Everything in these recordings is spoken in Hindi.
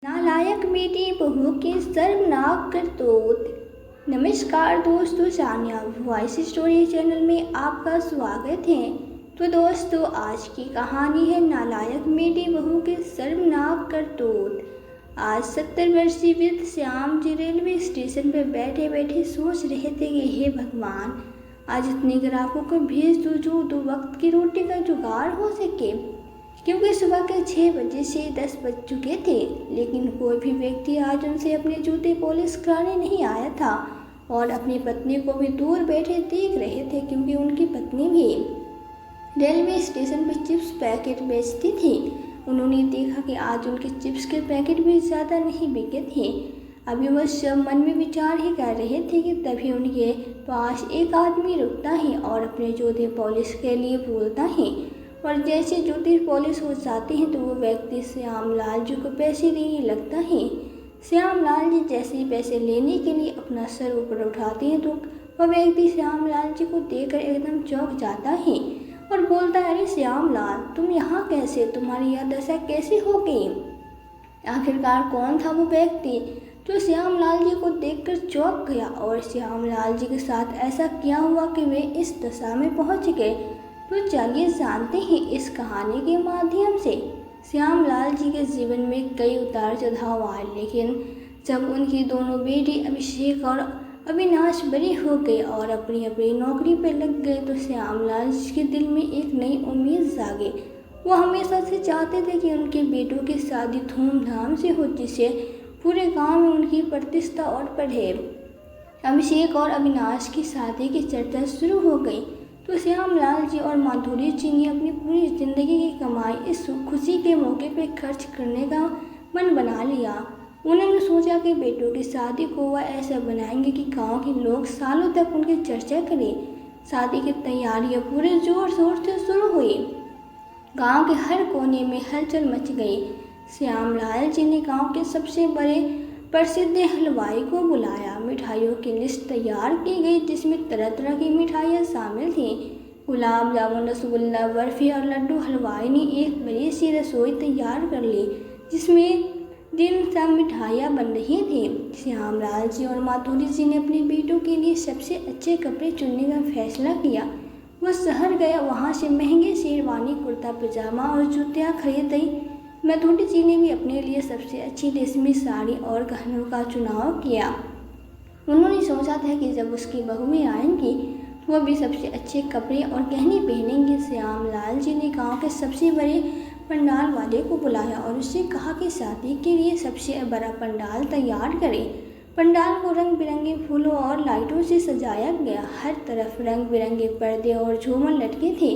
नालायक बेटी बहू की शर्मनाक करतूत। नमस्कार दोस्तों, सानिया वॉइस स्टोरी चैनल में आपका स्वागत है। तो दोस्तों, आज की कहानी है नालायक बेटी बहू की शर्मनाक करतूत। आज 70 वर्षीय वृद्ध श्याम जी रेलवे स्टेशन पर बैठे बैठे सोच रहे थे कि हे भगवान, आज इतने ग्राहकों को भेज दो जो 2 वक्त की रोटी का जुगाड़ हो सके, क्योंकि सुबह के 6 बजे से 10 बज चुके थे, लेकिन कोई भी व्यक्ति आज उनसे अपने जूते पॉलिश कराने नहीं आया था और अपनी पत्नी को भी दूर बैठे देख रहे थे, क्योंकि उनकी पत्नी भी रेलवे स्टेशन पर चिप्स पैकेट बेचती थी। उन्होंने देखा कि आज उनके चिप्स के पैकेट भी ज़्यादा नहीं बिके थे। अभी वह सब मन में विचार ही कर रहे थे कि तभी उनके पास एक आदमी रुकता है और अपने जूते पॉलिश के लिए बोलता है, और जैसे जूते पॉलिश हो जाते हैं तो वो व्यक्ति श्यामलाल जी को पैसे देने लगता है। श्यामलाल जी जैसे ही पैसे लेने के लिए अपना सर ऊपर उठाते हैं तो वह व्यक्ति श्यामलाल जी को देखकर एकदम चौंक जाता है और बोलता है, अरे श्यामलाल, तुम यहाँ कैसे? तुम्हारी यह दशा कैसे हो गई? आखिरकार कौन था वो व्यक्ति जो श्यामलाल जी को देखकर चौंक गया और श्यामलाल जी के साथ ऐसा क्या हुआ कि वे इस दशा में पहुँच गए? तो चलिए जानते हैं इस कहानी के माध्यम से। श्यामलाल जी के जीवन में कई उतार चढ़ाव आए, लेकिन जब उनकी दोनों बेटी अभिषेक और अविनाश बड़े हो गए और अपनी अपनी नौकरी पर लग गए तो श्यामलाल जी के दिल में एक नई उम्मीद जागी। वो हमेशा से चाहते थे कि उनके बेटों की शादी धूमधाम से हो, जिससे पूरे गांव में उनकी प्रतिष्ठा और बढ़े। अभिषेक और अविनाश की शादी की चर्चा शुरू हो गई तो श्यामलाल जी और माधुरी जी ने अपनी पूरी जिंदगी की कमाई इस खुशी के मौके पर खर्च करने का मन बना लिया। उन्होंने सोचा कि बेटों की शादी को वह ऐसा बनाएंगे कि गांव के लोग सालों तक उनकी चर्चा करें। शादी की तैयारियां पूरे जोर शोर से शुरू हुई। गांव के हर कोने में हलचल मच गई। श्यामलाल जी ने गांव के सबसे बड़े प्रसिद्ध हलवाई को बुलाया। मिठाइयों की लिस्ट तैयार की गई, जिसमें तरह तरह की मिठाइयाँ शामिल थीं। गुलाब जामुन, रसगुल्ला, बर्फी और लड्डू। हलवाई ने एक बड़ी सी रसोई तैयार कर ली, जिसमें दिन सब मिठाइयाँ बन रही थीं। श्यामलाल जी और माधुरी जी ने अपने बेटों के लिए सबसे अच्छे कपड़े चुनने का फैसला किया। वह शहर गया, वहाँ से महंगे शेरवानी, कुर्ता पजामा और जूतियाँ खरीदी। माधुरी जी ने भी अपने लिए सबसे अच्छी रेशमी साड़ी और गहनों का चुनाव किया। उन्होंने सोचा था कि जब उसकी बहुएं आएंगी तो वह भी सबसे अच्छे कपड़े और गहने पहनेंगे। श्यामलाल जी ने गांव के सबसे बड़े पंडाल वाले को बुलाया और उससे कहा कि शादी के लिए सबसे बड़ा पंडाल तैयार करें। पंडाल को रंग बिरंगे फूलों और लाइटों से सजाया गया। हर तरफ रंग बिरंगे पर्दे और झूमर लटके थे।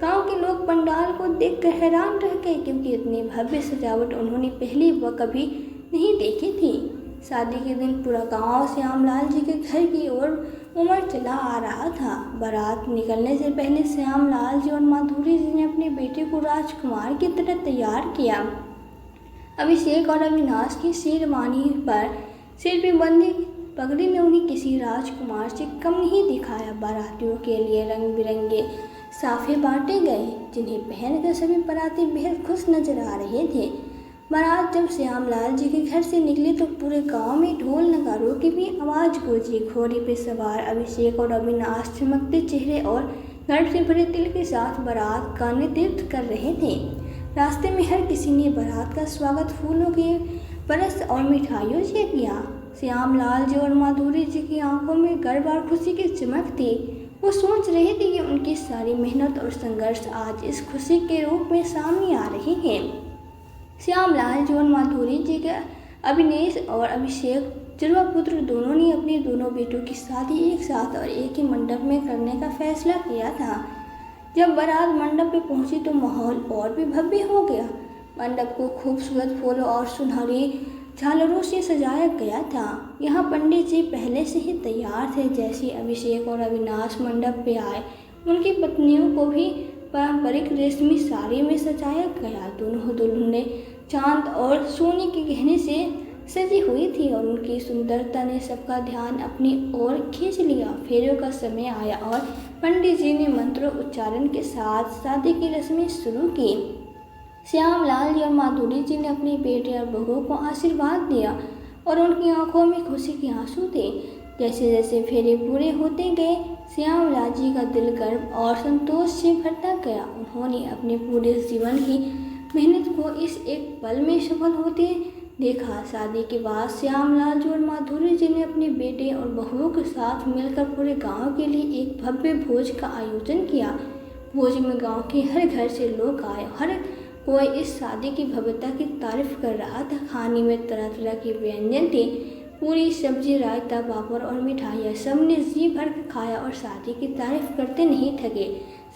गांव के लोग पंडाल को देखकर हैरान रह गए, क्योंकि इतनी भव्य सजावट उन्होंने पहले व कभी नहीं देखी थी। शादी के दिन पूरा गांव श्यामलाल जी के घर की ओर उमड़ चला आ रहा था। बारात निकलने से पहले श्यामलाल जी और माधुरी जी ने अपने बेटे को राजकुमार की तरह तैयार किया। अभिषेक और अविनाश की शेरवानी पर सिर पे बंदी पगड़ी ने उन्हें किसी राजकुमार से कम नहीं दिखाया। बारातियों के लिए रंग बिरंगे साफे बांटे गए, जिन्हें पहनकर सभी बाराती बेहद खुश नजर आ रहे थे। बारात जब श्यामलाल जी के घर से निकली तो पूरे गांव में ढोल नगारों की भी आवाज़ गूंजी। घोड़ी पे सवार अभिषेक और अविनाश चमकते चेहरे और गर्व से भरे दिल के साथ बारात का नेतृत्व कर रहे थे। रास्ते में हर किसी ने बारात का स्वागत फूलों के बरस और मिठाइयों से किया। श्यामलाल जी और माधुरी जी की आंखों में गर्व और खुशी की चमक थी। वो सोच रहे थे कि उनकी सारी मेहनत और संघर्ष आज इस खुशी के रूप में सामने आ रही है। श्यामलाल जी और माधुरी जी के अविनेश और अभिषेक जुड़वा पुत्र दोनों ने अपने दोनों बेटों की शादी एक साथ और एक ही मंडप में करने का फैसला किया था। जब बारात मंडप पे पहुंची तो माहौल और भी भव्य हो गया। मंडप को खूबसूरत फूलों और सुनहरी झालरों से सजाया गया था। यहाँ पंडित जी पहले से ही तैयार थे। जैसे अभिषेक और अविनाश मंडप पे आए, उनकी पत्नियों को भी पारंपरिक रेशमी साड़ी में सजाया गया। दोनों दुल्हनें चांद और सोने के गहने से सजी हुई थी और उनकी सुंदरता ने सबका ध्यान अपनी ओर खींच लिया। फेरों का समय आया और पंडित जी ने मंत्रों उच्चारण के साथ शादी की रस्में शुरू की। श्यामलाल जी और माधुरी जी ने अपने बेटे और बहू को आशीर्वाद दिया और उनकी आंखों में खुशी के आंसू थे। जैसे जैसे फेरे पूरे होते गए, श्यामलाल जी का दिल गर्व और संतोष से भरता गया। उन्होंने अपने पूरे जीवन की मेहनत को इस एक पल में सफल होते देखा। शादी के बाद श्यामलाल जी और माधुरी जी ने अपने बेटे और बहुओं के साथ मिलकर पूरे गांव के लिए एक भव्य भोज का आयोजन किया। भोज में गांव के हर घर से लोग आए। हर कोई इस शादी की भव्यता की तारीफ कर रहा था। खाने में तरह तरह के व्यंजन थे, पूरी सब्जी, रायता, पापड़ और मिठाइयाँ। सबने जी भर कर खाया और शादी की तारीफ करते नहीं थके।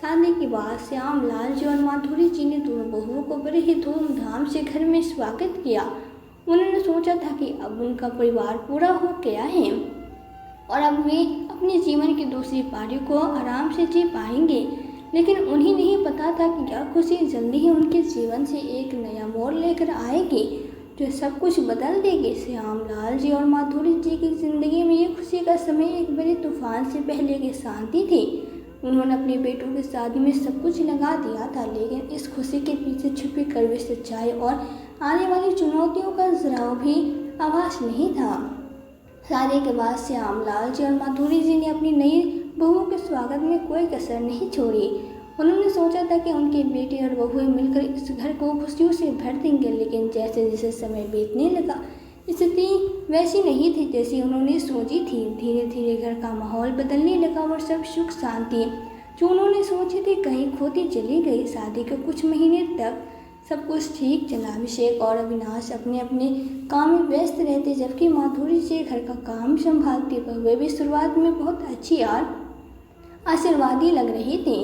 शादी के बाद श्यामलाल जी और माधुरी जी ने दोनों बहुओं को बड़े ही धूमधाम से घर में स्वागत किया। उन्होंने सोचा था कि अब उनका परिवार पूरा हो गया है और अब वे अपने जीवन की दूसरी पारी को आराम से जी पाएंगे। लेकिन उन्हें नहीं पता था कि यह खुशी जल्दी ही उनके जीवन से एक नया मोड़ लेकर आएगी जो सब कुछ बदल देगी। श्यामलाल जी और माधुरी जी की जिंदगी में ये खुशी का समय एक बड़े तूफान से पहले की शांति थी। उन्होंने अपने बेटों की शादी में सब कुछ लगा दिया था, लेकिन इस खुशी के पीछे छुपी कड़वी सच्चाई और आने वाली चुनौतियों का जरा भी आभास नहीं था। शादी के बाद श्यामलाल जी और माधुरी जी ने अपनी नई बहू के स्वागत में कोई कसर नहीं छोड़ी। उन्होंने सोचा था कि उनके बेटे और बहुएं मिलकर इस घर को खुशियों से भर देंगे, लेकिन जैसे जैसे समय बीतने लगा स्थिति वैसी नहीं थी जैसी उन्होंने सोची थी। धीरे धीरे घर का माहौल बदलने लगा और सब सुख शांति जो उन्होंने सोची थी कहीं खोती चली गई। शादी के कुछ महीने तक सब कुछ ठीक चला। अभिषेक और अविनाश अपने अपने काम में व्यस्त रहते, जबकि माधुरी जी घर का काम संभालती। पर वे भी शुरुआत में बहुत अच्छी और आशीर्वादी लग रही थी।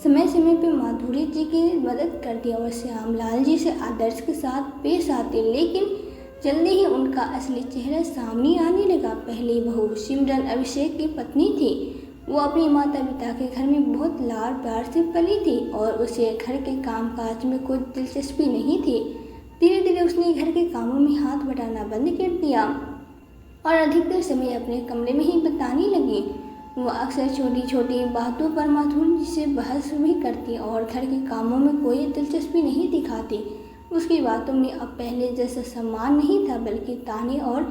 समय समय पर माधुरी जी की मदद करती और श्यामलाल जी से आदर्श के साथ पेश आती, लेकिन जल्दी ही उनका असली चेहरा सामने आने लगा। पहली बहू सिमरन अभिषेक की पत्नी थी। वो अपने माता पिता के घर में बहुत लाड प्यार से पली थी और उसे घर के कामकाज में कोई दिलचस्पी नहीं थी। धीरे धीरे उसने घर के कामों में हाथ बटाना बंद कर दिया और अधिकतर समय अपने कमरे में ही बिताने लगी। वो अक्सर छोटी छोटी बातों पर माधुरी जी से बहस भी करती और घर के कामों में कोई दिलचस्पी नहीं दिखाती। उसकी बातों में अब पहले जैसा सम्मान नहीं था, बल्कि ताने और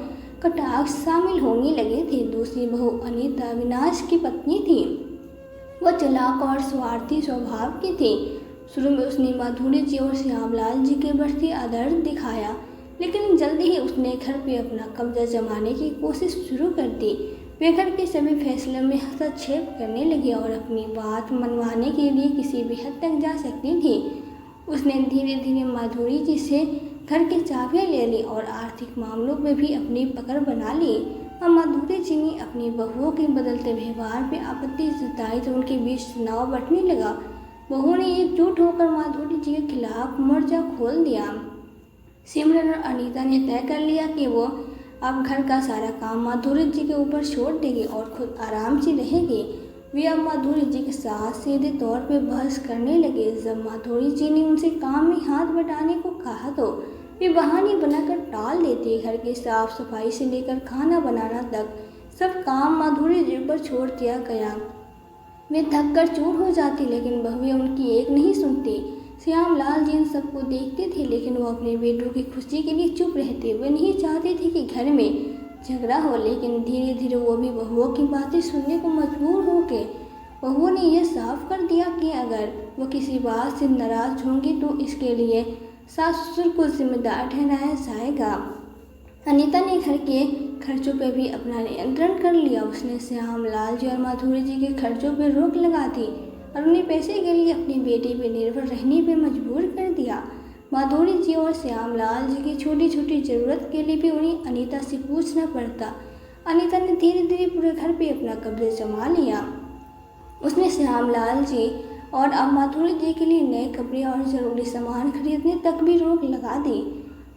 कटाक्ष शामिल होने लगे थे। दूसरी बहू अनीता अविनाश की पत्नी थी। वह चालाक और स्वार्थी स्वभाव की थी। शुरू में उसने माधुरी जी और श्यामलाल जी के बढ़ती आदर दिखाया, लेकिन जल्दी ही उसने घर पे अपना कब्जा जमाने की कोशिश शुरू कर दी। वे घर के सभी फैसलों में हस्तक्षेप करने लगी और अपनी बात मनवाने के लिए किसी भी हद तक जा सकती थी। उसने धीरे धीरे माधुरी जी से घर की चाबियां ले ली और आर्थिक मामलों में भी अपनी पकड़ बना ली। अब माधुरी जी ने अपनी बहुओं के बदलते व्यवहार पर आपत्ति जताई तो उनके बीच तनाव बढ़ने लगा। बहू ने एकजुट होकर माधुरी जी के खिलाफ मोर्चा खोल दिया। सिमरन और अनीता ने तय कर लिया कि वो अब घर का सारा काम माधुरी जी के ऊपर छोड़ देगी और खुद आराम से रहेगी। वे अब माधुरी जी के साथ सीधे तौर पर बहस करने लगे। जब माधुरी जी ने उनसे काम में हाथ बटाने को कहा तो वे बहाने बनाकर टाल देते। घर की साफ सफाई से लेकर खाना बनाना तक सब काम माधुरी जी पर छोड़ दिया गया। वे थक कर चूर हो जाती, लेकिन बहुएं उनकी एक नहीं सुनती। श्यामलाल जी इन सबको देखते थे, लेकिन वो अपने बेटों की खुशी के लिए चुप रहते। वे नहीं चाहते थे कि घर में झगड़ा हो, लेकिन धीरे धीरे वो भी बहुओं की बातें सुनने को मजबूर हो गए। बहुओं ने यह साफ कर दिया कि अगर वो किसी बात से नाराज होंगी तो इसके लिए सास ससुर को जिम्मेदार ठहराया जाएगा। अनीता ने घर के खर्चों पर भी अपना नियंत्रण कर लिया। उसने श्यामलाल जी और माधुरी जी के खर्चों पर रोक लगा दी और उन्हें पैसे के लिए अपने बेटे पर निर्भर रहने पर मजबूर कर दिया। माधुरी जी और श्यामलाल जी की छोटी छोटी ज़रूरत के लिए भी उन्हें अनीता से पूछना पड़ता। अनीता ने धीरे धीरे पूरे घर पे अपना कब्जा जमा लिया। उसने श्यामलाल जी और अब माधुरी जी के लिए नए कपड़े और ज़रूरी सामान खरीदने तक भी रोक लगा दी।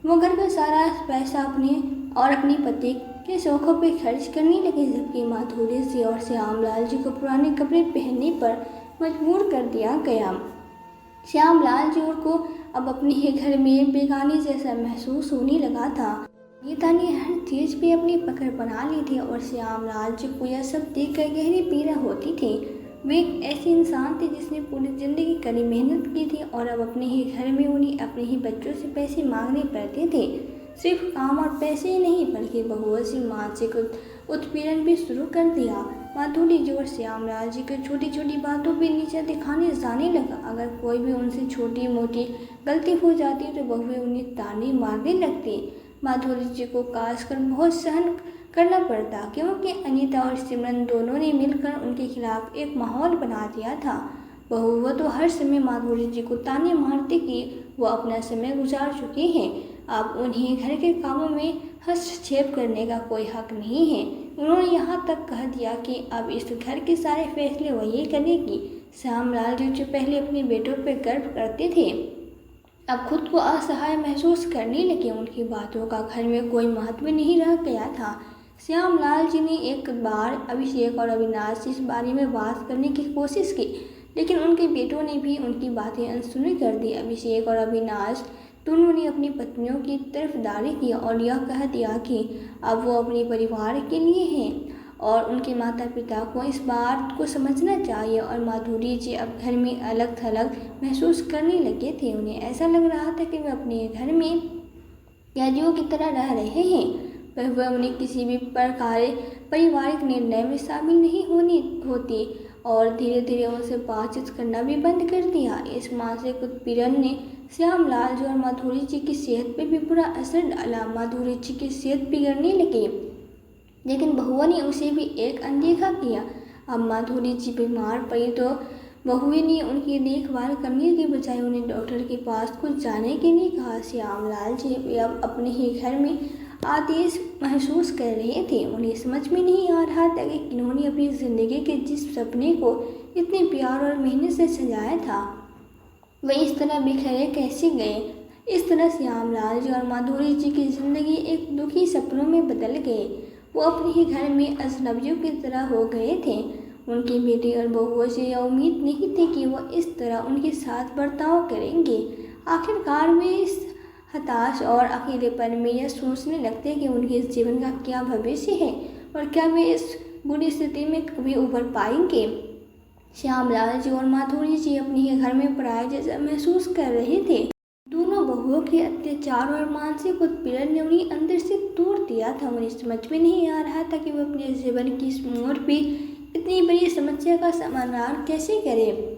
वो घर का सारा पैसा अपने और अपने पति के शौक़ों पे खर्च करने लगे, जबकि माधुरी जी और श्यामलाल जी को पुराने कपड़े पहनने पर मजबूर कर दिया गया। श्यामलाल जी को अब अपने ही घर में बेगानी जैसा महसूस होने लगा था। गीता ने हर चीज़ पे अपनी पकड़ बना ली थी और श्यामलाल जी को यह सब देखकर गहरी पीड़ा होती थी। वे एक ऐसे इंसान थे जिसने पूरी ज़िंदगी कड़ी मेहनत की थी और अब अपने ही घर में उन्हें अपने ही बच्चों से पैसे मांगने पड़ते थे। सिर्फ काम और पैसे ही नहीं बल्कि बहुओं से मानसिक उत्पीड़न भी शुरू कर दिया। माधुरी जी और श्यामलाल जी को छोटी छोटी बातों पर नीचा दिखाने जाने लगा। अगर कोई भी उनसे छोटी मोटी गलती हो जाती तो बहुएं उन्हें ताने मारने लगती। माधुरी जी को खासकर बहुत सहन करना पड़ता क्योंकि अनीता और सिमरन दोनों ने मिलकर उनके खिलाफ एक माहौल बना दिया था। वो तो हर समय माधुरी जी को ताने मारते कि वो अपना समय गुजार चुके हैं, अब उन्हें घर के कामों में हस्तक्षेप करने का कोई हक नहीं है। उन्होंने यहाँ तक कह दिया कि अब इस घर के सारे फैसले वही करेगी। श्यामलाल जी जो पहले अपने बेटों पर गर्व करते थे अब खुद को असहाय महसूस करने लगे। उनकी बातों का घर में कोई महत्व नहीं रह गया था। श्यामलाल जी ने एक बार अभिषेक और अविनाश से इस बारे में बात करने की कोशिश की, लेकिन उनके बेटों ने भी उनकी बातें अनसुनी कर दी। अभिषेक और अविनाश दोनों ने अपनी पत्नियों की तरफदारी की और यह कह दिया कि अब वो अपने परिवार के लिए हैं और उनके माता पिता को इस बात को समझना चाहिए। और माधुरी जी अब घर में अलग थलग महसूस करने लगे थे। उन्हें ऐसा लग रहा था कि वे अपने घर में कैदियों की तरह रह रहे हैं। वह उन्हें किसी भी प्रकार पारिवारिक निर्णय में शामिल नहीं होती और धीरे धीरे उनसे बातचीत करना भी बंद कर दिया। इस मानसिक उत्पीड़न ने श्यामलाल जी और माधुरी जी की सेहत पर भी बुरा असर डाला। माधुरी जी की सेहत बिगड़ने लगी, लेकिन बहुआ ने उसे भी एक अनदेखा किया। अब माधुरी जी बीमार पड़ी तो बहुए ने उनकी देखभाल करने के बजाय उन्हें डॉक्टर के पास कुछ जाने के लिए कहा। श्यामलाल जी अब अपने ही घर में आदेश महसूस कर रहे थे। उन्हें समझ में नहीं आ रहा था कि इन्होंने अपनी ज़िंदगी के जिस सपने को इतने प्यार और मेहनत से सजाया था वे इस तरह बिखरे कैसे गए। इस तरह श्यामलाल जी और माधुरी जी की ज़िंदगी एक दुखी सपनों में बदल गए। वो अपने ही घर में अजनबियों की तरह हो गए थे। उनके बेटे और बहुओं से यह उम्मीद नहीं थी कि वो इस तरह उनके साथ बर्ताव करेंगे। आखिरकार वे इस हताश और अकेलेपन में यह सोचने लगते कि उनके जीवन का क्या भविष्य है और क्या वे इस बुरी स्थिति में कभी उभर पाएंगे। श्यामलाल जी और माधुरी जी अपने ही घर में पराये जैसा महसूस कर रहे थे। दोनों बहुओं के अत्याचार और मानसिक उत्पीड़न ने उन्हें अंदर से तोड़ दिया था। उन्हें समझ में नहीं आ रहा था कि वो अपने जीवन की इस मोड़ पे इतनी बड़ी समस्या का समाधान कैसे करें।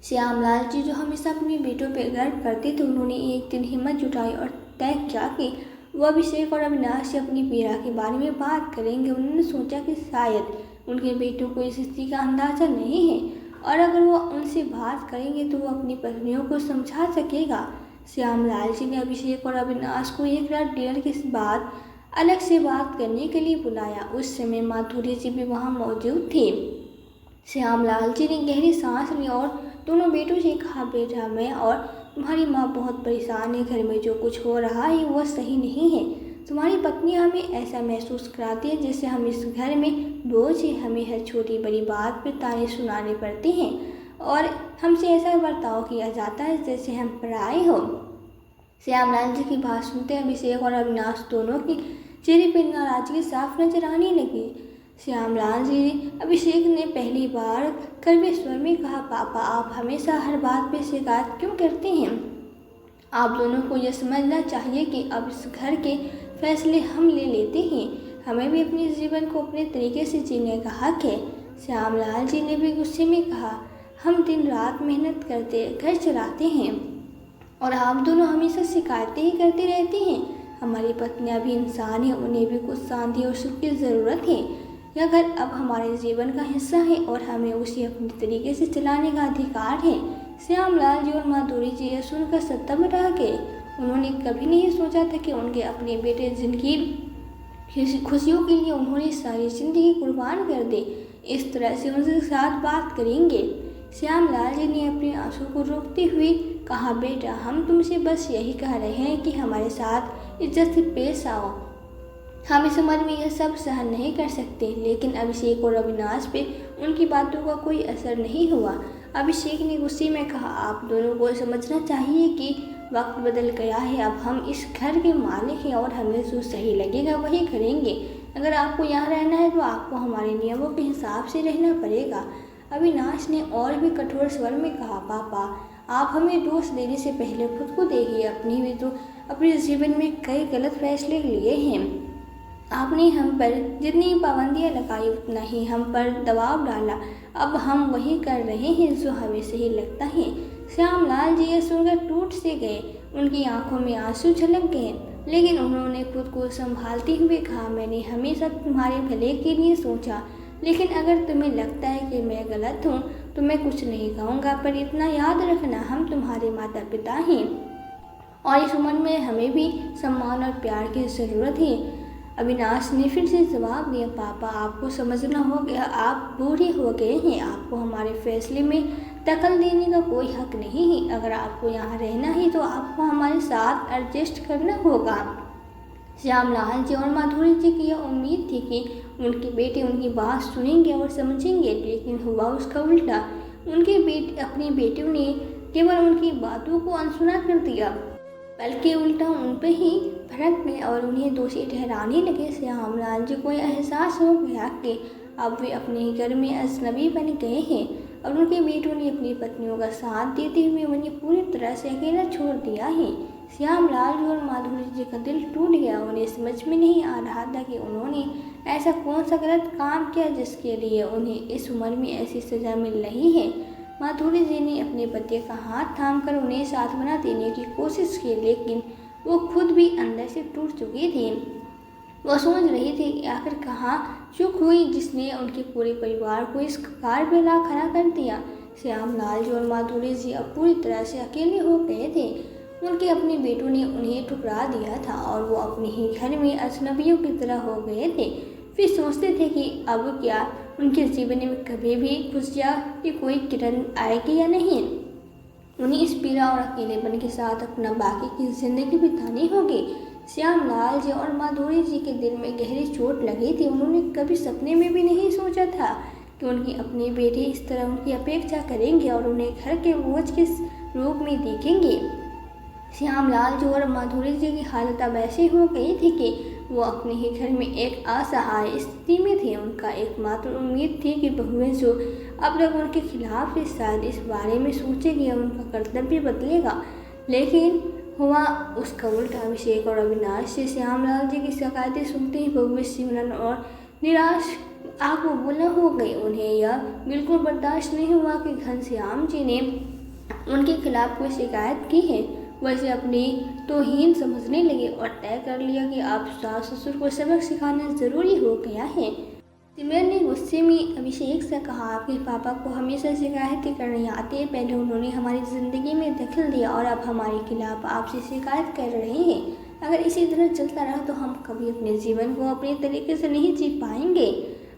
श्यामलाल जी जो हमेशा अपने बेटों पर गर्व करते थे, उन्होंने एक दिन हिम्मत जुटाई और तय किया कि वह अभिषेक और अविनाश से अपनी पीड़ा के बारे में बात करेंगे। उन्होंने सोचा कि शायद उनके बेटों को इस स्थिति का अंदाज़ा नहीं है और अगर वो उनसे बात करेंगे तो वो अपनी पत्नियों को समझा सकेगा। श्यामलाल जी ने अभिषेक और अविनाश को एक रात डिनर के बाद अलग से बात करने के लिए बुलाया। उस समय माधुरी जी भी वहाँ मौजूद थे। श्यामलाल जी ने गहरी सांस ली और दोनों बेटों से कहा, बेटा मैं और तुम्हारी माँ बहुत परेशान है। घर में जो कुछ हो रहा है वो सही नहीं है। तुम्हारी पत्नी हमें ऐसा महसूस कराती है जैसे हम इस घर में बोझ है। हमें हर छोटी बड़ी बात पर ताने सुनाने पड़ते हैं और हमसे ऐसा बर्ताव किया जाता है जैसे हम पराए हो। श्यामलाल जी की बात सुनते अभिषेक और अविनाश दोनों के चेहरे पर नाराजगी साफ नजर आने लगी। श्यामलाल जी अभिषेक ने पहली बार कड़वे स्वर में कहा, पापा आप हमेशा हर बात पे शिकायत क्यों करते हैं? आप दोनों को यह समझना चाहिए कि अब इस घर के फैसले हम ले लेते हैं। हमें भी अपने जीवन को अपने तरीके से जीने का हक है। श्यामलाल जी ने भी गुस्से में कहा, हम दिन रात मेहनत करते घर चलाते हैं और आप दोनों हमेशा शिकायतें ही करते रहते हैं। हमारी पत्नियां भी इंसान हैं, उन्हें भी कुछ शांति और सुख की ज़रूरत है। यह घर अब हमारे जीवन का हिस्सा है और हमें उसे अपने तरीके से चलाने का अधिकार है। श्यामलाल जी और माधुरी जी यह सुनकर सत्तम रह गए। उन्होंने कभी नहीं सोचा था कि उनके अपने बेटे जिनकी खुशियों के लिए उन्होंने सारी जिंदगी कुर्बान कर दी, इस तरह से उनके साथ बात करेंगे। श्यामलाल जी ने अपने आंसू को रोकते हुए कहा, बेटा हम तुमसे बस यही कह रहे हैं कि हमारे साथ इज्जत से पेश आओ। हम इस उम्र में यह सब सहन नहीं कर सकते। लेकिन अभिषेक और अविनाश पे उनकी बातों का कोई असर नहीं हुआ। अभिषेक ने गुस्से में कहा, आप दोनों को समझना चाहिए कि वक्त बदल गया है। अब हम इस घर के मालिक हैं और हमें जो सही लगेगा वही करेंगे। अगर आपको यहाँ रहना है तो आपको हमारे नियमों के हिसाब से रहना पड़ेगा। अविनाश ने और भी कठोर स्वर में कहा, पापा आप हमें दोष देने से पहले खुद को देखिए। अपनी भी तो अपने जीवन में कई गलत फैसले लिए हैं। आपने हम पर जितनी पाबंदियां लगाई उतना ही हम पर दबाव डाला। अब हम वही कर रहे हैं जो हमें सही लगता है। श्यामलाल जी यह सुनकर टूट से गए। उनकी आंखों में आंसू झलक गए, लेकिन उन्होंने खुद को संभालते हुए कहा, मैंने हमेशा तुम्हारे भले के लिए सोचा, लेकिन अगर तुम्हें लगता है कि मैं गलत हूँ तो मैं कुछ नहीं कहूँगा। पर इतना याद रखना, हम तुम्हारे माता पिता हैं और इस उम्र में हमें भी सम्मान और प्यार की ज़रूरत है। अविनाश ने फिर से जवाब दिया, पापा आपको समझना हो गया, आप बूढ़े हो गए हैं। आपको हमारे फैसले में दखल देने का कोई हक नहीं है। अगर आपको यहाँ रहना है तो आपको हमारे साथ एडजस्ट करना होगा। श्यामलाल जी और माधुरी जी की यह उम्मीद थी कि उनके बेटे उनकी बात सुनेंगे और समझेंगे, लेकिन हुआ उसका उल्टा। अपने बेटियों ने केवल उनकी बातों को अनसुना कर दिया, बल्कि उल्टा उन पर ही भड़क गए और उन्हें दोषी ठहराने लगे। श्यामलाल जी को यह एहसास हो गया कि अब वे अपने ही घर में अजनबी बन गए हैं और उनके बेटों ने अपनी पत्नियों का साथ देते हुए उन्हें पूरी तरह से अकेला छोड़ दिया है। श्यामलाल जी और माधुरी जी का दिल टूट गया। उन्हें समझ में नहीं आ रहा था कि उन्होंने ऐसा कौन सा गलत काम किया जिसके लिए उन्हें इस उम्र में ऐसी सज़ा मिल रही है। माधुरी जी ने अपने पति का हाथ थामकर उन्हें सांत्वना देने की कोशिश की, लेकिन वो खुद भी अंदर से टूट चुकी थी। वो सोच रही थी कि आखिर कहाँ चूक हुई जिसने उनके पूरे परिवार को इस कगार पर ला खड़ा कर दिया। श्यामलाल जी और माधुरी जी अब पूरी तरह से अकेले हो गए थे। उनके अपने बेटों ने उन्हें ठुकरा दिया था और वो अपने ही घर में अजनबियों की तरह हो गए थे। फिर सोचते थे कि अब क्या उनके जीवन में कभी भी खुशियाँ की कोई किरण आएगी या नहीं। उन्हें इस पीड़ा और अकेलेपन के साथ अपना बाकी की जिंदगी बितानी होगी। श्यामलाल जी और माधुरी जी के दिल में गहरी चोट लगी थी। उन्होंने कभी सपने में भी नहीं सोचा था कि उनके अपने बेटे इस तरह उनकी अपेक्षा करेंगे और उन्हें घर के बोझ के रूप में देखेंगे। श्यामलाल जी और माधुरी जी की हालत अब ऐसी हो गई थी कि वो अपने ही घर में एक असहाय स्थिति में थे। उनका एकमात्र उम्मीद थी कि बहुएं जो अब तक उनके खिलाफ थे शायद इस बारे में सोचेगी और उनका कर्तव्य बदलेगा, लेकिन हुआ उसका उल्टा। अभिषेक और अविनाश से श्यामलाल जी की शिकायतें सुनते ही बहुएं सिमरन और निराश आग बबूला हो गई। उन्हें यह बिल्कुल बर्दाश्त नहीं हुआ कि घनश्याम जी ने उनके खिलाफ कोई शिकायत की है। वैसे अपनी तौहीन समझने लगे और तय कर लिया कि अब सास ससुर को सबक सिखाना ज़रूरी हो गया है। सिमरन ने गुस्से में अभिषेक से कहा, आपके पापा को हमेशा शिकायतें करनी आती है। पहले उन्होंने हमारी ज़िंदगी में दखल दिया और अब हमारे खिलाफ आपसे शिकायत कर रहे हैं। अगर इसी तरह चलता रहा तो हम कभी अपने जीवन को अपने तरीके से नहीं जी पाएंगे।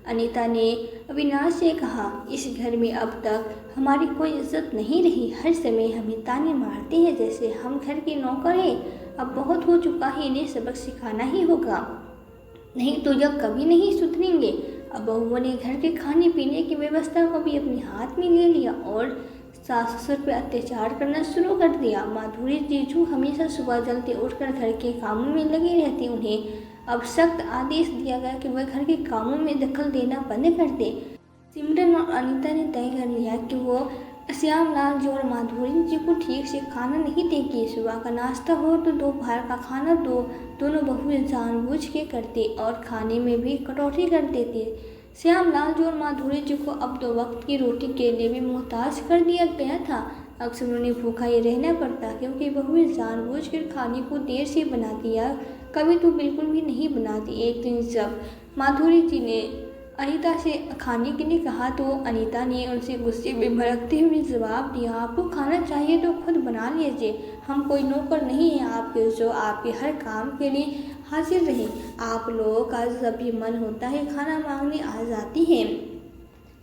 अनीता ने अविनाश से कहा, इस घर में अब तक हमारी कोई इज्जत नहीं रही। हर समय हमें ताने मारते हैं जैसे हम घर के नौकर हैं। अब बहुत हो चुका है, इन्हें सबक सिखाना ही होगा, नहीं तो यह कभी नहीं सुधरेंगे। अब बहुओं ने घर के खाने पीने की व्यवस्था को भी अपने हाथ में ले लिया और सास ससुर पर अत्याचार करना शुरू कर दिया। माधुरी जीजू हमेशा सुबह जल्दी उठकर घर के कामों में लगी रहती। उन्हें अब सख्त आदेश दिया गया कि वह घर के कामों में दखल देना बंद कर दे। सिमरन और अनीता ने तय कर लिया कि वो श्यामलाल जी और माधुरी जी को ठीक से खाना नहीं देगी। सुबह का नाश्ता हो तो दोपहर का खाना दोनों बहुएं जानबूझ के करते और खाने में भी कटौती कर देते। श्यामलाल जी और माधुरी जी को अब 2 वक्त की रोटी के लिए भी मोहताज कर दिया गया था। अक्सर उन्हें भूखा ही रहना पड़ता क्योंकि बहुएं जानबूझकर खाने को देर से बनाती या कभी तो बिल्कुल भी नहीं बनाती। एक दिन जब माधुरी जी ने अनीता से खाने के लिए कहा तो अनीता ने उनसे गुस्से में भड़कते हुए जवाब दिया, आपको खाना चाहिए तो खुद बना लीजिए, हम कोई नौकर नहीं हैं आपके जो आपके हर काम के लिए हाजिर रहे। आप लोगों का जब भी मन होता है खाना मांगने आ जाती है।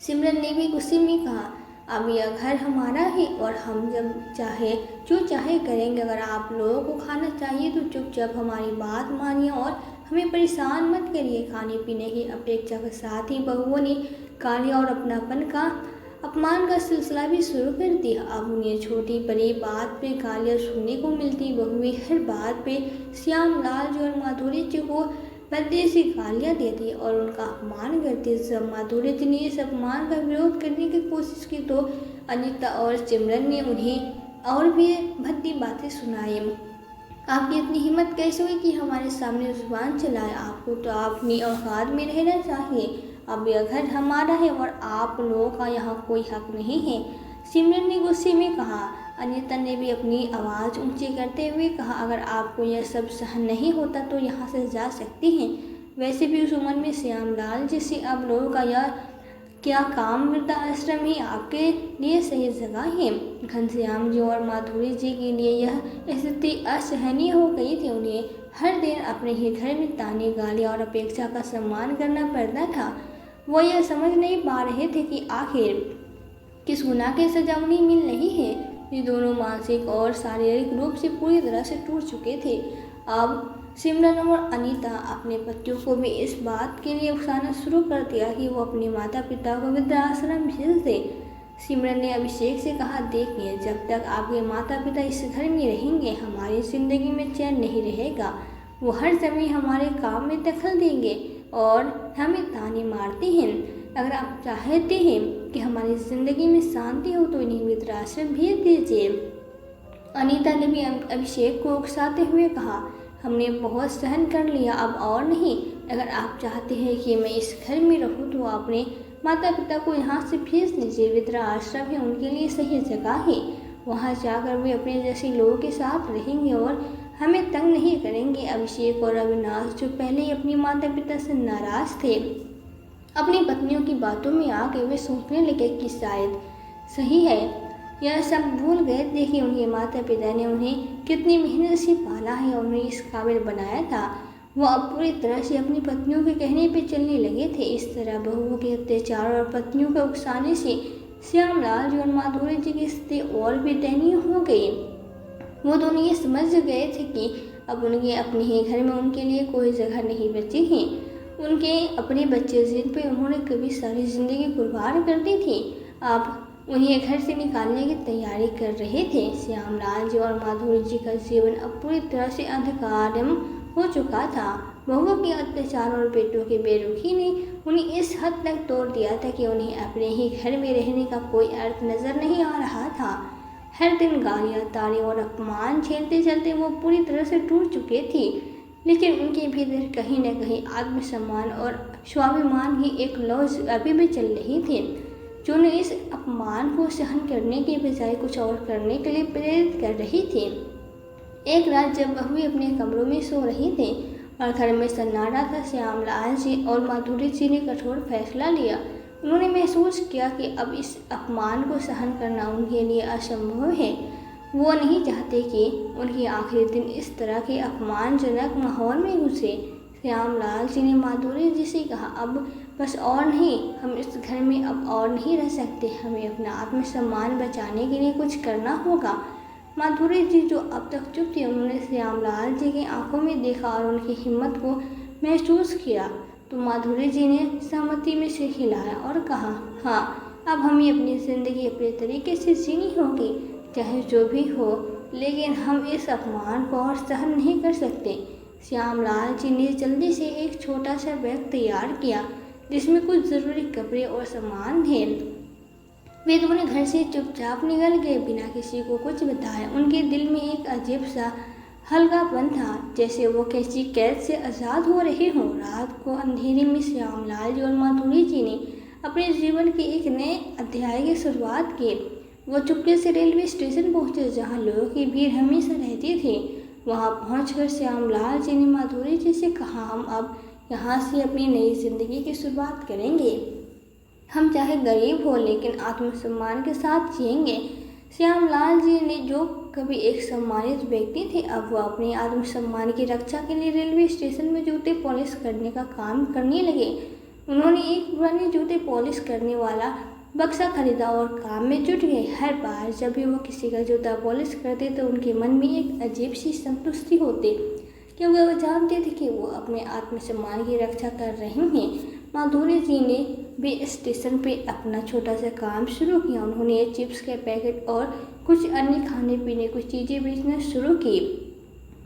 सिमरन ने भी गुस्से में कहा, अब यह घर हमारा है और हम जब चाहे जो चाहे करेंगे। अगर आप लोगों को खाना चाहिए तो चुपचाप हमारी बात मानिए और हमें परेशान मत करिए। खाने पीने की अपेक्षा के साथ ही बहुओं ने गालियाँ और अपमान का सिलसिला भी शुरू कर दिया। अब उन्हें छोटी बड़ी बात पे गालियाँ सुनने को मिलती। बहुएं हर बात पे श्यामलाल जी और माधुरी जी को भद्दे सी गालियाँ देती और उनका अपमान करती। जब माधुरी जी ने इस अपमान का विरोध करने की कोशिश की तो अनीता और सिमरन ने उन्हें और भी भद्दी बातें सुनाई। आपकी इतनी हिम्मत कैसे हुई कि हमारे सामने जुबान चलाए? आपको तो अपनी औकात में रहना चाहिए। अब यह घर हमारा है और आप लोगों का यहाँ कोई हक नहीं है, सिमरन ने गुस्से में कहा। अनीता ने भी अपनी आवाज़ ऊंची करते हुए कहा, अगर आपको यह सब सहन नहीं होता तो यहाँ से जा सकती हैं। वैसे भी उस उम्र में श्यामलाल जी से आप लोगों का यह क्या काम? वृद्धाश्रम ही आपके लिए सही जगह है। घनश्याम जी और माधुरी जी के लिए यह स्थिति असहनीय हो गई थी। उन्हें हर दिन अपने ही घर में ताने, गालियाँ और अपेक्षा का सम्मान करना पड़ता था। वो यह समझ नहीं पा रहे थे कि आखिर किस गुनाह की सजा उन्हें मिल रही है। ये दोनों मानसिक और शारीरिक रूप से पूरी तरह से टूट चुके थे। अब सिमरन और अनीता अपने पतियों को भी इस बात के लिए उकसाना शुरू कर दिया कि वो अपने माता पिता को वृद्धाश्रम भेज दे। सिमरन ने अभिषेक से कहा, देखिए, जब तक आपके माता पिता इस घर में रहेंगे हमारी ज़िंदगी में चैन नहीं रहेगा। वो हर समय हमारे काम में दखल देंगे और हमें ताने मारते हैं। अगर आप चाहते हैं कि हमारी ज़िंदगी में शांति हो तो इन्हें वृद्धाश्रम भेज दीजिए। अनीता ने भी अभिषेक को उकसाते हुए कहा, हमने बहुत सहन कर लिया, अब और नहीं। अगर आप चाहते हैं कि मैं इस घर में रहूं तो अपने माता पिता को यहाँ से भेज दीजिए। वृद्धाश्रम है उनके लिए सही जगह है। वहाँ जाकर वे अपने जैसे लोगों के साथ रहेंगे और हमें तंग नहीं करेंगे। अभिषेक और अविनाश, जो पहले ही अपने माता पिता से नाराज थे, अपनी पत्नियों की बातों में आके वे सोचने लगे कि शायद सही है। यह सब भूल गए थे कि उनके माता पिता ने उन्हें कितनी मेहनत से पाला है और उन्हें इस काबिल बनाया था। वो अब पूरी तरह से अपनी पत्नियों के कहने पे चलने लगे थे। इस तरह बहुओं के अत्याचार और पत्नियों के उकसाने से श्यामलाल जी और माधुरी जी की स्थिति और भी दयनीय हो गई। वो दोनों ये समझ गए थे कि अब उनके अपने ही घर में उनके लिए कोई जगह नहीं बची है। उनके अपने बच्चे जिन पे उन्होंने कभी सारी ज़िंदगी कुर्बान कर दी थी, अब उन्हें घर से निकालने की तैयारी कर रहे थे। श्यामलाल जी और माधुरी जी का जीवन अब पूरी तरह से अंधकारमय हो चुका था। बहुओं के अत्याचार और बेटों की बेरुखी ने उन्हें इस हद तक तोड़ दिया था कि उन्हें अपने ही घर में रहने का कोई अर्थ नजर नहीं आ रहा था। हर दिन गालियाँ, ताने और अपमान झेलते चलते वो पूरी तरह से टूट चुके थे। लेकिन उनके भीतर कहीं न कहीं आत्मसम्मान और स्वाभिमान की एक लौ अभी भी चल रही थी, जो उन्हें इस अपमान को सहन करने के बजाय कुछ और करने के लिए प्रेरित कर रही थी। एक रात जब बहुएं अपने कमरों में सो रही थी और घर में सन्नाटा था, श्यामलाल जी और माधुरी जी ने कठोर फैसला लिया। उन्होंने महसूस किया कि अब इस अपमान को सहन करना उनके लिए असंभव है। वो नहीं चाहते कि उनके आखिरी दिन इस तरह के अपमानजनक माहौल में गुजरे। श्यामलाल जी ने माधुरी जी से कहा, अब बस और नहीं, हम इस घर में अब और नहीं रह सकते। हमें अपना आत्मसम्मान बचाने के लिए कुछ करना होगा। माधुरी जी, जो अब तक चुप थी, उन्होंने श्यामलाल जी की आंखों में देखा और उनकी हिम्मत को महसूस किया। तो माधुरी जी ने सहमति में सिर हिलाया और कहा, हाँ, अब हमें अपनी ज़िंदगी अपने तरीके से जीनी होगी, चाहे जो भी हो, लेकिन हम इस अपमान को और सहन नहीं कर सकते। श्यामलाल जी ने जल्दी से एक छोटा सा बैग तैयार किया जिसमें कुछ ज़रूरी कपड़े और सामान थे। वे दोनों घर से चुपचाप निकल गए बिना किसी को कुछ बताए। उनके दिल में एक अजीब सा हल्कापन था, जैसे वो किसी कैद से आज़ाद हो रहे हों। रात को अंधेरे में श्यामलाल जी और माधुरी जी ने अपने जीवन के एक नए अध्याय की शुरुआत की। वो चुपके से रेलवे स्टेशन पहुंचे, जहां लोगों की भीड़ हमेशा रहती थी। वहां पहुंचकर श्यामलाल जी ने माधुरी जी से कहा, हम अब यहाँ से अपनी नई जिंदगी की शुरुआत करेंगे। हम चाहे गरीब हो लेकिन आत्मसम्मान के साथ जिएंगे। श्यामलाल जी ने, जो कभी एक सम्मानित व्यक्ति थे, अब वो अपने आत्मसम्मान की रक्षा के लिए रेलवे स्टेशन में जूते पॉलिश करने का काम करने लगे। उन्होंने एक पुराने जूते पॉलिश करने वाला बक्सा खरीदा और काम में जुट गए। हर बार जब भी वो किसी का जूता पॉलिश करते तो उनके मन में एक अजीब सी संतुष्टि होती, क्योंकि वो जानते थे कि वो अपने आत्मसम्मान की रक्षा कर रहे हैं। माधुरी जी ने भी स्टेशन पे अपना छोटा सा काम शुरू किया। उन्होंने चिप्स के पैकेट और कुछ अन्य खाने पीने की चीज़ें बेचना शुरू की।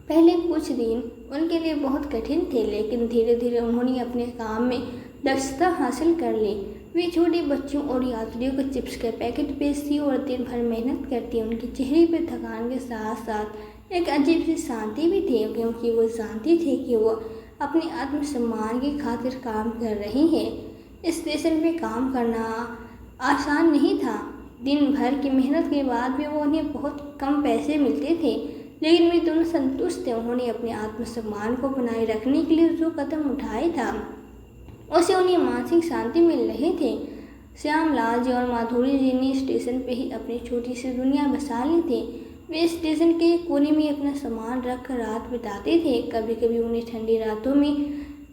पहले कुछ दिन उनके लिए बहुत कठिन थे, लेकिन धीरे धीरे उन्होंने अपने काम में दक्षता हासिल कर ली। वे छोटे बच्चों और यात्रियों को चिप्स के पैकेट बेचती और दिन भर मेहनत करती। उनके चेहरे पर थकान के साथ साथ एक अजीब सी शांति भी थी, क्योंकि वो जानती थी कि वो अपने आत्मसम्मान की खातिर काम कर रही है। इस स्टेशन पे काम करना आसान नहीं था। दिन भर की मेहनत के बाद भी वो उन्हें बहुत कम पैसे मिलते थे, लेकिन वे दोनों संतुष्ट थे। उन्होंने अपने आत्मसम्मान को बनाए रखने के लिए जो कदम उठाए था, उससे उन्हें मानसिक शांति मिल रही थी। श्यामलाल जी और माधुरी जी ने स्टेशन पे ही अपनी छोटी सी दुनिया बसा ली थी। वे स्टेशन के कोने में अपना सामान रख कर रात बिताते थे। कभी कभी उन्हें ठंडी रातों में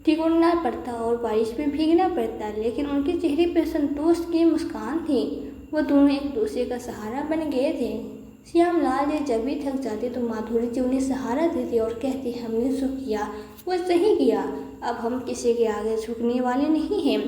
ठिठुरना पड़ता और बारिश में भीगना पड़ता, लेकिन उनके चेहरे पर संतोष की मुस्कान थी। वो दोनों एक दूसरे का सहारा बन गए थे। श्यामलाल जी जब भी थक जाते तो माधुरी जी उन्हें सहारा देती और कहती, हमने जो किया वो सही किया, अब हम किसी के आगे झुकने वाले नहीं हैं।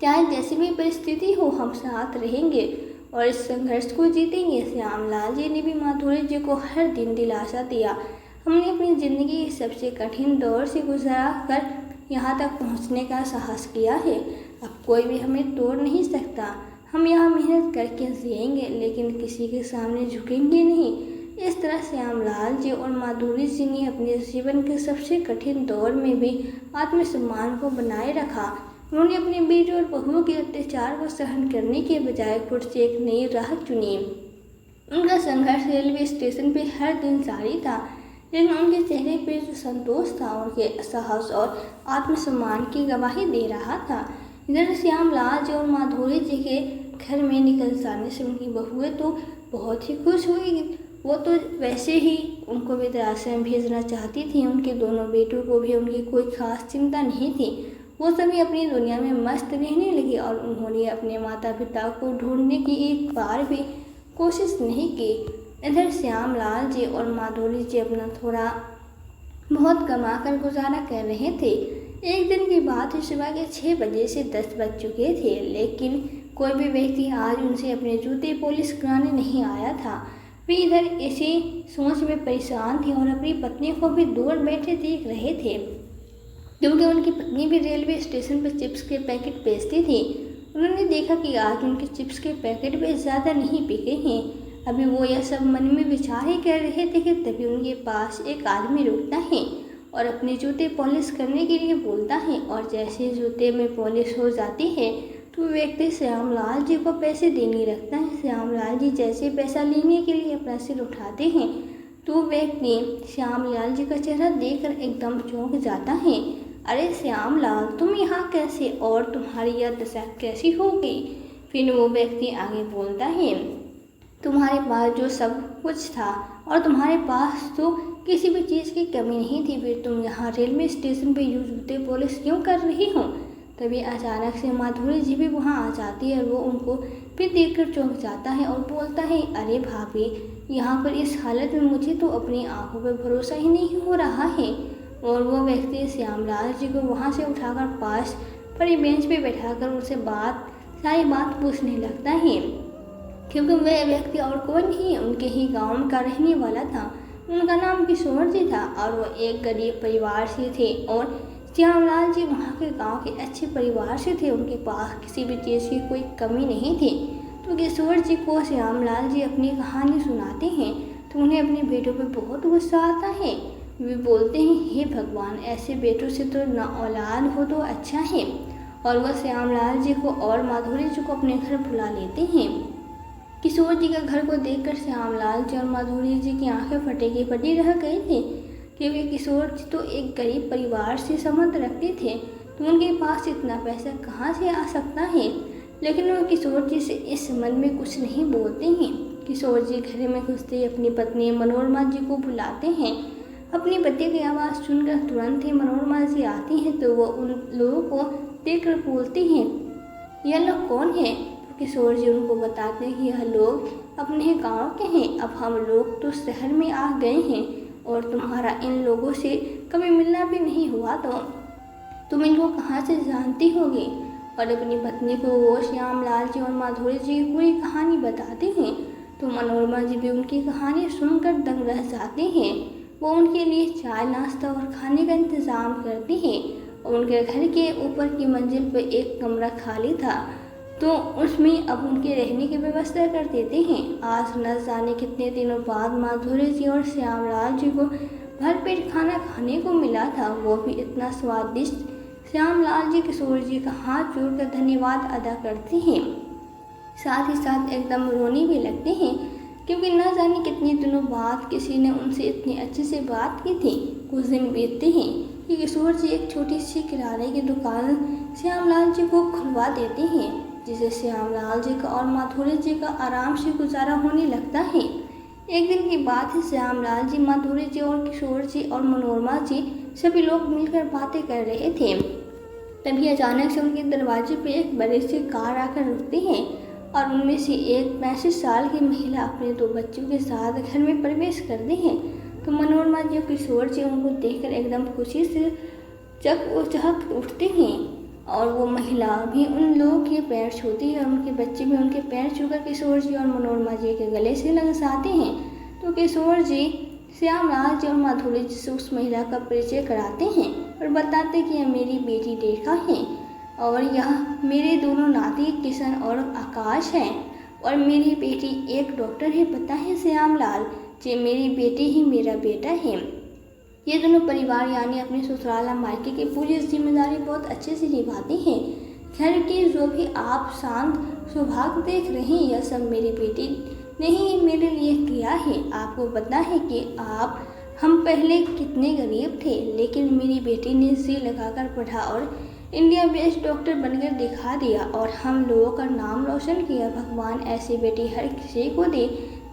चाहे जैसी भी परिस्थिति हो, हम साथ रहेंगे और इस संघर्ष को जीतेंगे। श्यामलाल जी ने भी माधुरी जी को हर दिन दिलासा दिया, हमने अपनी ज़िंदगी के सबसे कठिन दौर से गुजरा कर यहाँ तक पहुँचने का साहस किया है। अब कोई भी हमें तोड़ नहीं सकता। हम यहाँ मेहनत करके जिएंगे, लेकिन किसी के सामने झुकेंगे नहीं। इस तरह श्यामलाल जी और माधुरी जी ने अपने जीवन के सबसे कठिन दौर में भी आत्मसम्मान को बनाए रखा। उन्होंने अपने बेटे और बहुओं के अत्याचार को सहन करने के बजाय खुद से एक नई राह चुनी। उनका संघर्ष रेलवे स्टेशन पर हर दिन जारी था, लेकिन उनके चेहरे पर जो संतोष था, उनके साहस और आत्मसम्मान की गवाही दे रहा था। इधर श्यामलाल जी और माधुरी जी के घर में निकल जाने से उनकी बहुएं तो बहुत ही खुश हुई। वो तो वैसे ही उनको वृद्धाश्रम भेजना चाहती थी। उनके दोनों बेटों को भी उनकी कोई खास चिंता नहीं थी। वो सभी अपनी दुनिया में मस्त रहने लगे और उन्होंने अपने माता पिता को ढूंढने की एक बार भी कोशिश नहीं की। इधर श्यामलाल जी और माधुरी जी अपना थोड़ा बहुत कमा कर गुजारा कर रहे थे। एक दिन की बात है, सुबह के 6 बजे से 10 बज चुके थे, लेकिन कोई भी व्यक्ति आज उनसे अपने जूते पॉलिश कराने नहीं आया था। वे इधर इसी सोच में परेशान थे और अपनी पत्नी को भी दूर बैठे देख रहे थे, क्योंकि उनकी पत्नी भी रेलवे स्टेशन पर चिप्स के पैकेट बेचती थी। उन्होंने देखा कि आज उनके चिप्स के पैकेट भी ज़्यादा नहीं बिके हैं। अभी वो यह सब मन में विचार ही कर रहे थे कि तभी उनके पास एक आदमी रुकता है और अपने जूते पॉलिश करने के लिए बोलता है, और जैसे जूते में पॉलिश हो जाती है तो व्यक्ति श्यामलाल जी को पैसे देने लगता है। श्यामलाल जी जैसे पैसा लेने के लिए अपना सिर उठाते हैं तो व्यक्ति श्यामलाल जी का चेहरा देखकर एकदम चौंक जाता है। अरे श्यामलाल, तुम यहाँ कैसे, और तुम्हारी यह दशा कैसी हो गई? फिर वो व्यक्ति आगे बोलता है, तुम्हारे पास जो सब कुछ था और तुम्हारे पास तो किसी भी चीज़ की कमी नहीं थी, फिर तुम यहाँ रेलवे स्टेशन पे यूँ जूते पॉलिश क्यों कर रही हो? तभी अचानक से माधुरी जी भी वहाँ आ जाती है। वो उनको फिर देखकर चौंक जाता है और बोलता है, अरे भाभी, यहाँ पर इस हालत में मुझे तो अपनी आंखों पर भरोसा ही नहीं हो रहा है। और वो व्यक्ति श्यामलाल जी को वहाँ से उठाकर पास पड़ी बेंच पे बैठाकर उनसे सारी बात पूछने लगता है, क्योंकि वह व्यक्ति और कोई नहीं, उनके ही गाँव का रहने वाला था। उनका नाम किशोर जी था और वो एक गरीब परिवार से थे और श्यामलाल जी वहाँ के गांव के अच्छे परिवार से थे। उनके पास किसी भी चीज़ की कोई कमी नहीं थी। तो किशोर जी को श्यामलाल जी अपनी कहानी सुनाते हैं तो उन्हें अपने बेटों पर बहुत गुस्सा आता है। वे बोलते हैं, हे भगवान, ऐसे बेटों से तो ना औलाद हो तो अच्छा है। और वह श्यामलाल जी को और माधुरी जी को अपने घर बुला लेते हैं। किशोर जी के घर को देखकर श्यामलाल जी और माधुरी जी की आंखें फटे की फटी रह गई थी, क्योंकि किशोर जी तो एक गरीब परिवार से संबंध रखते थे, तो उनके पास इतना पैसा कहाँ से आ सकता है। लेकिन वो किशोर जी से इस संबंध में कुछ नहीं बोलते हैं। किशोर जी घर में घुसते ही अपनी पत्नी मनोरमा जी को बुलाते हैं। अपनी पति की आवाज़ सुनकर तुरंत ही मनोरमा जी आती हैं, तो वो उन लोगों को देखकर बोलती हैं, यह लोग कौन है? तो किशोर जी उनको बताते हैं कि यह लोग अपने गाँव के हैं। अब हम लोग तो शहर में आ गए हैं और तुम्हारा इन लोगों से कभी मिलना भी नहीं हुआ, तो तुम इनको कहाँ से जानती होगी? और अपनी पत्नी को वो श्यामलाल जी और माधुरी जी की पूरी कहानी बताते हैं। तो मनोरमा जी भी उनकी कहानी सुनकर दंग रह जाते हैं। वो उनके लिए चाय नाश्ता और खाने का इंतज़ाम करती हैं। और उनके घर के ऊपर की मंजिल पर एक कमरा खाली था, तो उसमें अब उनके रहने की व्यवस्था कर देते हैं। आज न जाने कितने दिनों बाद माधुरी जी और श्यामलाल जी को भरपेट खाना खाने को मिला था, वो भी इतना स्वादिष्ट। श्यामलाल जी किशोर जी का हाथ जोड़कर धन्यवाद अदा करते हैं, साथ ही साथ एकदम रोने भी लगते हैं, क्योंकि न जाने कितने दिनों बाद किसी ने उनसे इतनी अच्छे से बात की थी। कुछ दिन बीतते हैं कि किशोर जी एक छोटी सी किराने की दुकान श्यामलाल जी को खुलवा देते हैं, जिसे श्यामलाल जी का और माधुरी जी का आराम से गुजारा होने लगता है। एक दिन की बात है, श्यामलाल जी, माधुरी जी और किशोर जी और मनोरमा जी सभी लोग मिलकर बातें कर रहे थे। तभी अचानक से उनके दरवाजे पे एक बड़ी सी कार आकर रुकती है और उनमें से एक 65 साल की महिला अपने 2 बच्चों के साथ घर में प्रवेश करती है। तो मनोरमा जी और किशोर जी उनको देखकर एकदम खुशी से चहक उठते हैं और वो महिला भी उन लोगों के पैर छूती है और उनके बच्चे भी उनके पैर छूकर किशोर जी और मनोरमा जी के गले से लगाते हैं। तो किशोर जी श्यामलाल जी और माधुरी जी से उस महिला का परिचय कराते हैं और बताते कि यह मेरी बेटी रेखा है और यह मेरे दोनों नाती किशन और आकाश हैं और मेरी बेटी एक डॉक्टर है। पता है श्यामलाल जी, मेरी बेटी ही मेरा बेटा है। ये दोनों परिवार यानी अपने ससुराल मायके की पूरी जिम्मेदारी बहुत अच्छे से निभाते हैं। घर के जो भी आप शांत सौभाग्य देख रहे हैं, यह सब मेरी बेटी ने ही मेरे लिए किया है। आपको पता है कि हम पहले कितने गरीब थे, लेकिन मेरी बेटी ने जी लगाकर पढ़ा और इंडिया बेस्ड डॉक्टर बनकर दिखा दिया और हम लोगों का नाम रोशन किया। भगवान ऐसी बेटी हर किसी को दे।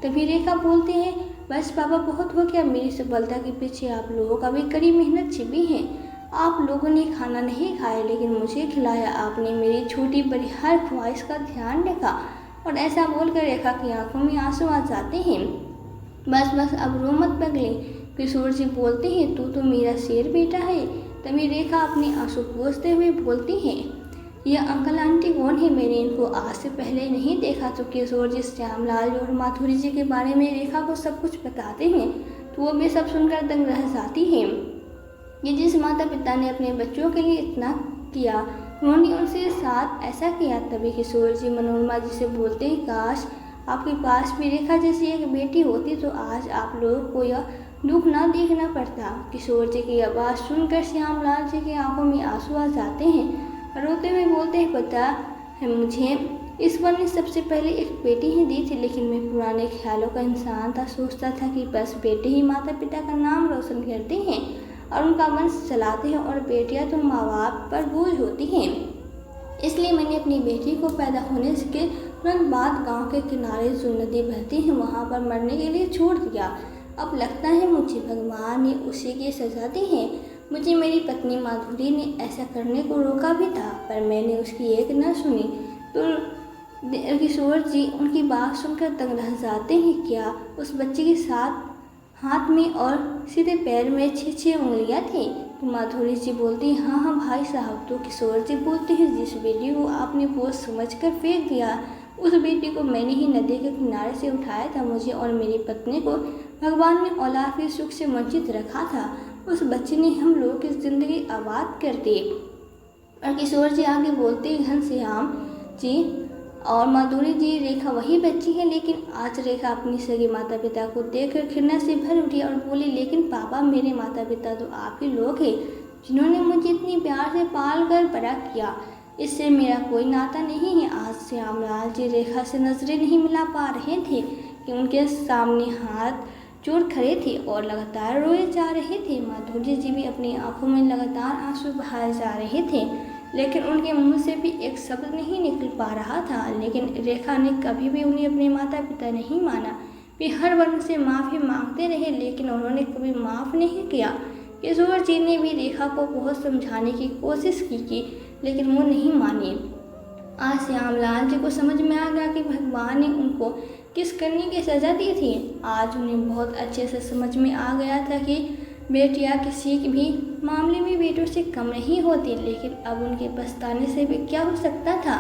तभी रेखा बोलते हैं, बस पापा बहुत हो गया, मेरी सफलता के पीछे आप लोगों का भी कड़ी मेहनत छिपी है। आप लोगों ने खाना नहीं खाया, लेकिन मुझे खिलाया। आपने मेरी छोटी बड़ी हर ख्वाहिश का ध्यान रखा। और ऐसा बोलकर रेखा की आंखों में आंसू आ जाते हैं। बस अब रो मत पगले, किशोर जी बोलते हैं, तू तो मेरा शेर बेटा है। तभी रेखा अपने आंसू पोंछते हुए बोलती है, यह अंकल आंटी कौन है? मैंने इनको आज से पहले नहीं देखा। तो किशोर जी श्यामलाल और माधुरी जी के बारे में रेखा को सब कुछ बताते हैं, तो वो भी सब सुनकर दंग रह जाती है। ये जिस माता पिता ने अपने बच्चों के लिए इतना किया, उन्होंने उनसे साथ ऐसा किया। तभी किशोर जी मनोरमा जी से बोलते हैं, काश आपके पास भी रेखा जैसी एक बेटी होती तो आज आप लोगों को यह दुख ना देखना पड़ता। किशोर जी की आवाज़ सुनकर श्यामलाल जी की आंखों में आंसू आ जाते हैं। रोते हुए बोलते हैं, पता है मुझे ईश्वर ने सबसे पहले एक बेटी ही दी थी, लेकिन मैं पुराने ख्यालों का इंसान था। सोचता था कि बस बेटे ही माता पिता का नाम रोशन करते हैं और उनका वंश चलाते हैं और बेटियां तो माँ बाप पर बोझ होती हैं। इसलिए मैंने अपनी बेटी को पैदा होने के तुरंत बाद गांव के किनारे जो नदी बहती है वहाँ पर मरने के लिए छोड़ दिया। अब लगता है मुझे भगवान ने उसी की सजा दी है। मुझे मेरी पत्नी माधुरी ने ऐसा करने को रोका भी था, पर मैंने उसकी एक न सुनी। तो किशोर जी उनकी बात सुनकर दंग रह जाते हैं। क्या उस बच्चे के साथ हाथ में और सीधे पैर में 6 उंगलियां थी? तो माधुरी जी बोलती हैं, हाँ भाई साहब। तो किशोर जी बोलते हैं, जिस बेटी को आपने बोझ समझकर फेंक दिया, उस बेटी को मैंने ही नदी के किनारे से उठाया था। मुझे और मेरी पत्नी को भगवान ने औलाद के सुख से वंचित रखा था। उस बच्चे ने हम लोगों की ज़िंदगी आबाद कर दी। और किशोर जी आगे बोलते हैं, घनश्याम जी और माधुरी जी, रेखा वही बच्ची है, लेकिन आज रेखा अपनी सगे माता पिता को देखकर घृणा से भर उठी और बोली, लेकिन पापा मेरे माता पिता तो आप ही लोग हैं जिन्होंने मुझे इतनी प्यार से पाल कर बड़ा किया। इससे मेरा कोई नाता नहीं है। आज श्यामलाल जी रेखा से नजरें नहीं मिला पा रहे थे कि उनके सामने हाथ जोड़ खड़े थे और लगातार रोए जा रहे थे। माधुरी जी भी अपनी आंखों में लगातार आंसू बहाए जा रहे थे, लेकिन उनके मुंह से भी एक शब्द नहीं निकल पा रहा था। लेकिन रेखा ने कभी भी उन्हें अपने माता पिता नहीं माना। वे हर बार उनसे माफ़ी मांगते रहे, लेकिन उन्होंने कभी माफ़ नहीं किया। किशोर जी ने भी रेखा को बहुत समझाने की कोशिश की, लेकिन वो नहीं मानी। आज श्यामलाल जी को समझ में आ गया कि भगवान ने उनको किस करने की सज़ा दी थी। आज उन्हें बहुत अच्छे से समझ में आ गया था कि बेटियां किसी भी मामले में बेटों से कम नहीं होती, लेकिन अब उनके पछताने से भी क्या हो सकता था।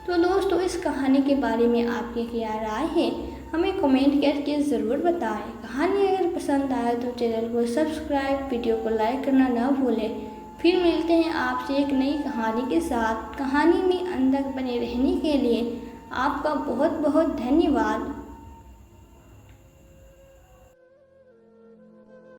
तो दोस्तों, इस कहानी के बारे में आपकी क्या राय है? हमें कमेंट करके ज़रूर बताएं। कहानी अगर पसंद आए तो चैनल को सब्सक्राइब, वीडियो को लाइक करना ना भूलें। फिर मिलते हैं आपसे एक नई कहानी के साथ। कहानी में अंदर बने रहने के लिए आपका बहुत बहुत धन्यवाद।